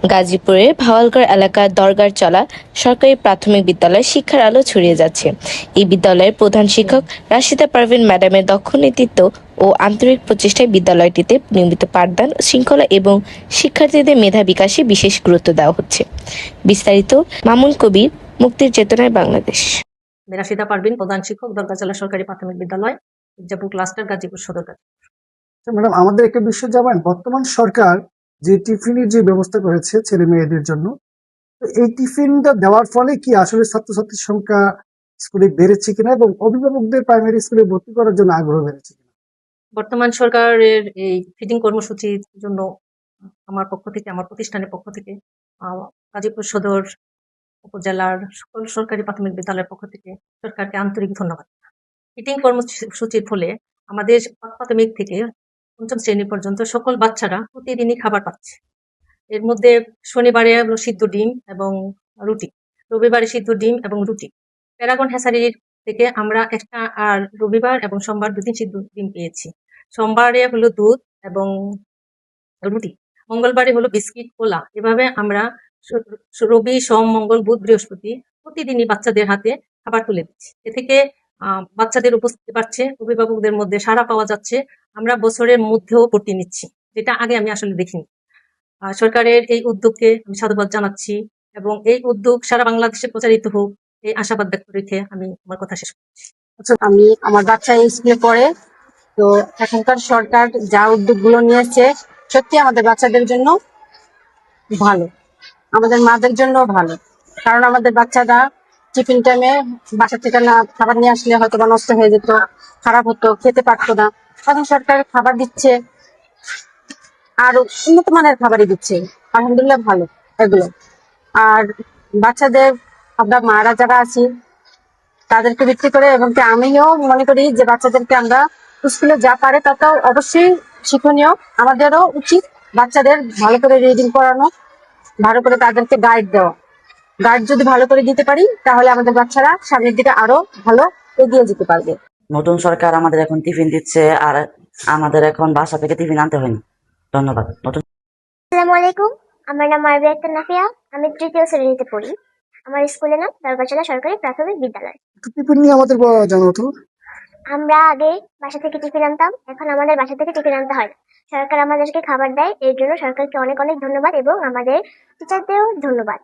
গাজীপুরের ভাওয়ালগড় এলাকার দরগার চলা সরকারি প্রাথমিক বিদ্যালয়ে শিক্ষার আলো ছড়িয়ে যাচ্ছে। এই বিদ্যালয়ের প্রধান শিক্ষক রাশিদা পারভিন ম্যাডামের দক্ষ নেতৃত্ব ও আন্তরিক প্রচেষ্টায় বিদ্যালয়টিতে নিয়মিত পাঠদান, শৃঙ্খলা এবং শিক্ষার্থীদের মেধা বিকাশে বিশেষ গুরুত্ব দেওয়া হচ্ছে। বিস্তারিত মামুন কবির, মুক্তির চেতনায় বাংলাদেশ। রাশিদা পারভিন, প্রধান শিক্ষক, দরগারচলা সরকারি প্রাথমিক বিদ্যালয়, মির্জাপুর ক্লাস্টার, গাজীপুর সদর। ম্যাডাম, আমাদের একটা বিষয় জানেন, বর্তমান সরকার যে টিফিনের যে ব্যবস্থা করেছে ছেলে মেয়েদের জন্য, তো এই টিফিনটা দেওয়ার ফলে কি আসলে ছাত্রছাত্রীর সংখ্যা স্কুলে বেড়েছে কিনা এবং অভিভাবকদের প্রাইমারি স্কুলে ভর্তি করার জন্য আগ্রহ বেড়েছে কিনা? বর্তমান সরকারের এই ফিডিং কর্মসূচির জন্য আমার পক্ষ থেকে, আমার প্রতিষ্ঠানের পক্ষ থেকে, গাজীপুর সদর উপজেলার সকল সরকারি প্রাথমিক বিদ্যালয়ের পক্ষ থেকে সরকারকে আন্তরিক ধন্যবাদ। ফিডিং কর্মসূচির ফলে আমাদের প্রাথমিক থেকে পঞ্চম শ্রেণী পর্যন্ত সকল বাচ্চারা প্রতিদিনই খাবার পাচ্ছে। এর মধ্যে শনিবারে সিদ্ধ ডিম এবং রুটি, রবিবারে সিদ্ধ ডিম এবং রুটি। প্যারাগন হ্যাচারির থেকে আমরা একটা আর রবিবার এবং সোমবার দুদিন সিদ্ধ ডিম পেয়েছি। সোমবারে হলো দুধ এবং রুটি, মঙ্গলবারে হলো বিস্কিট, কোলা। এভাবে আমরা রবি, সোম, মঙ্গল, বুধ, বৃহস্পতি প্রতিদিনই বাচ্চাদের হাতে খাবার তুলে দিচ্ছি। এ থেকে বাচ্চাদের উপস্থিতি বাড়ছে, অভিভাবকদের মধ্যে সাড়া পাওয়া যাচ্ছে। আমরা বছরের মধ্যেও ভর্তি নিচ্ছি, যেটা আগে আমি আসলে দেখিনি। সরকারের এই উদ্যোগকে আমি সাধুবাদ জানাচ্ছি এবং এই উদ্যোগ সারা বাংলাদেশে প্রচারিত হোক, এই আশাবাদ ব্যক্ত রেখে আমি আমার কথা শেষ করছি। আমি আমার বাচ্চা এই স্কুলে পড়ে, তো এখনকার সরকার যা উদ্যোগগুলো নিয়েছে সত্যি আমাদের বাচ্চাদের জন্য ভালো, আমাদের মাদের জন্য ভালো। কারণ আমাদের বাচ্চারা টিফিন টাইমে বাসা থেকে না খাবার নিয়ে আসলে হয়তো বা নষ্ট হয়ে যেত, খারাপ হতো, খেতে পারতো না। এখন সরকার খাবার দিচ্ছে, আর উন্নত মানের খাবারই দিচ্ছে, আলহামদুলিল্লাহ ভালো এগুলো। আর বাচ্চাদের আমরা মারা যারা আছি তাদেরকে ভিত্তি করে, এবং আমিও মনে করি যে বাচ্চাদেরকে আমরা স্কুলে যা পারে তাতেও অবশ্যই শিক্ষণীয়। আমাদেরও উচিত বাচ্চাদের ভালো করে রিডিং করানো, ভালো করে তাদেরকে গাইড দেওয়া। গাইড যদি ভালো করে দিতে পারি তাহলে আমাদের বাচ্চারা সামনের দিকে আরো ভালো এগিয়ে যেতে পারবে। নতুন সরকার আমাদের এখন টিফিন দিচ্ছে, আর আমাদের এখন বাসা থেকে টিফিন আনতে হয়নি। ধন্যবাদ। আসসালামু আলাইকুম, আমার নাম মারবিয়া আক্তার নাফিয়া, আমি তৃতীয় শ্রেণীতে পড়ি। আমার স্কুলের নাম দরগারচলা সরকারি প্রাথমিক বিদ্যালয়। টিফিন নিয়ে আমাদের জানো তো? আমরা আগে বাসা থেকে টিফিন আনতাম, এখন আমাদের বাসা থেকে টিফিন আনতে হয় না। সরকার আমাদেরকে খাবার দেয়, এর জন্য সরকারকে অনেক অনেক ধন্যবাদ এবং আমাদের টিচারদেরও ধন্যবাদ।